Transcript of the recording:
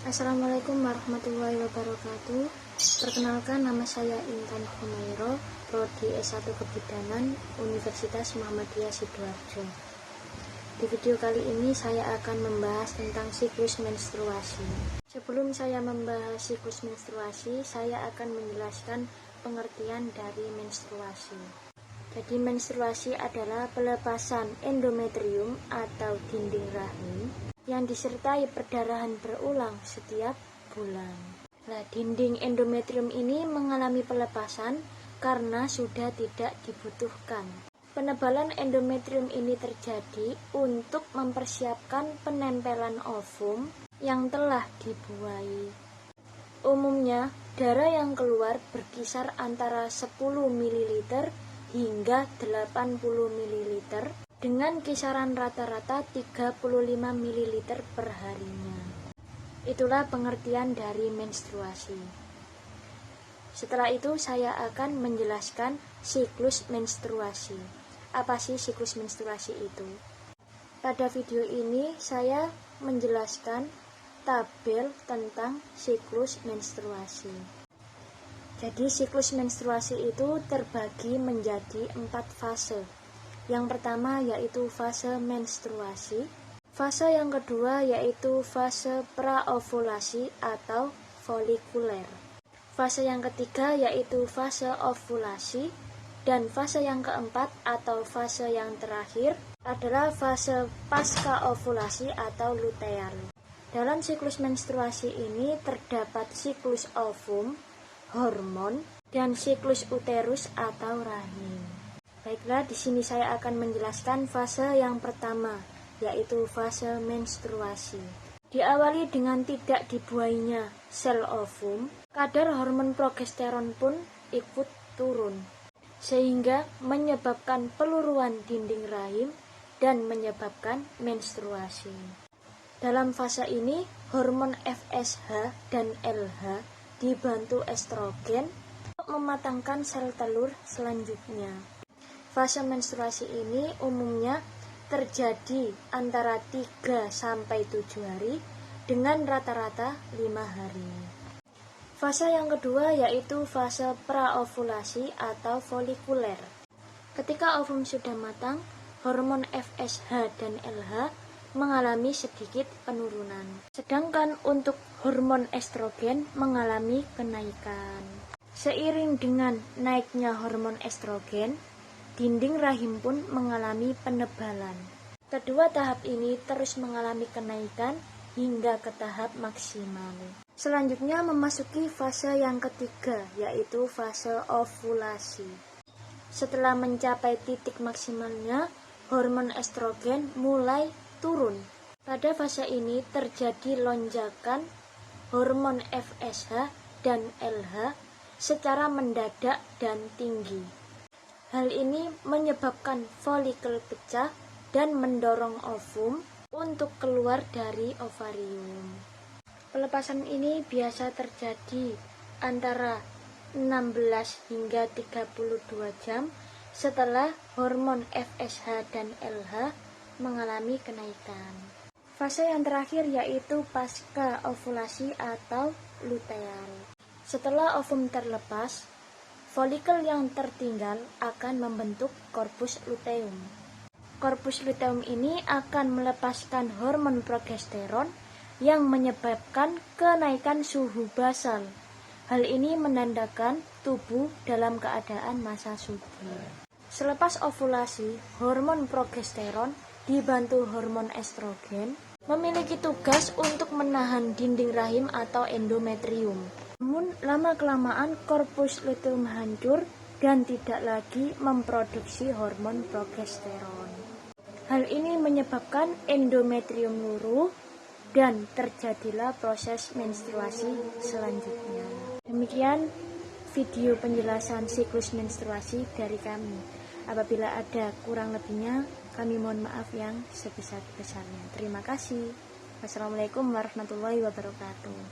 Assalamualaikum warahmatullahi wabarakatuh. Perkenalkan, nama saya Intan Humairo, Prodi S1 Kebidanan, Universitas Muhammadiyah Sidoarjo. Di video kali ini saya akan membahas tentang siklus menstruasi. Sebelum saya membahas siklus menstruasi, saya akan menjelaskan pengertian dari menstruasi. Jadi menstruasi adalah pelepasan endometrium atau dinding rahim yang disertai perdarahan berulang setiap bulan. Nah, dinding endometrium ini mengalami pelepasan karena sudah tidak dibutuhkan. Penebalan endometrium ini terjadi untuk mempersiapkan penempelan ovum yang telah dibuai. Umumnya, darah yang keluar berkisar antara 10 ml hingga 80 ml dengan kisaran rata-rata 35 ml per harinya. Itulah pengertian dari menstruasi. Setelah itu saya akan menjelaskan siklus menstruasi. Apa sih siklus menstruasi itu? Pada video ini saya menjelaskan tabel tentang siklus menstruasi. Jadi siklus menstruasi itu terbagi menjadi 4 fase. Yang pertama yaitu fase menstruasi. Fase yang kedua yaitu fase praovulasi atau folikuler. Fase yang ketiga yaitu fase ovulasi. Dan fase yang keempat atau fase yang terakhir adalah fase pasca ovulasi atau luteal. Dalam siklus menstruasi ini terdapat siklus ovum, hormon, dan siklus uterus atau rahim. Baiklah, di sini saya akan menjelaskan fase yang pertama, yaitu fase menstruasi. Diawali dengan tidak dibuainya sel ovum, kadar hormon progesteron pun ikut turun, sehingga menyebabkan peluruan dinding rahim dan menyebabkan menstruasi. Dalam fase ini, hormon FSH dan LH dibantu estrogen untuk mematangkan sel telur selanjutnya. Fase menstruasi ini umumnya terjadi antara 3-7 hari dengan rata-rata 5 hari. Fase yang kedua yaitu fase praovulasi atau folikuler. Ketika ovum sudah matang, hormon FSH dan LH mengalami sedikit penurunan. Sedangkan untuk hormon estrogen mengalami kenaikan. Seiring dengan naiknya hormon estrogen, dinding rahim pun mengalami penebalan. Kedua tahap ini terus mengalami kenaikan hingga ke tahap maksimal. Selanjutnya memasuki fase yang ketiga, yaitu fase ovulasi. Setelah mencapai titik maksimalnya, hormon estrogen mulai turun. Pada fase ini terjadi lonjakan hormon FSH dan LH secara mendadak dan tinggi. Hal ini menyebabkan folikel pecah dan mendorong ovum untuk keluar dari ovarium. Pelepasan ini biasa terjadi antara 16 hingga 32 jam setelah hormon FSH dan LH mengalami kenaikan. Fase yang terakhir yaitu pasca ovulasi atau luteal. Setelah ovum terlepas, folikel yang tertinggal akan membentuk korpus luteum. Korpus luteum ini akan melepaskan hormon progesteron yang menyebabkan kenaikan suhu basal. Hal ini menandakan tubuh dalam keadaan masa subur. Selepas ovulasi, hormon progesteron dibantu hormon estrogen memiliki tugas untuk menahan dinding rahim atau endometrium. Namun lama-kelamaan korpus luteum hancur dan tidak lagi memproduksi hormon progesteron. Hal ini menyebabkan endometrium luruh dan terjadilah proses menstruasi selanjutnya. Demikian video penjelasan siklus menstruasi dari kami. Apabila ada kurang lebihnya, kami mohon maaf yang sebesar-besarnya. Terima kasih. Wassalamualaikum warahmatullahi wabarakatuh.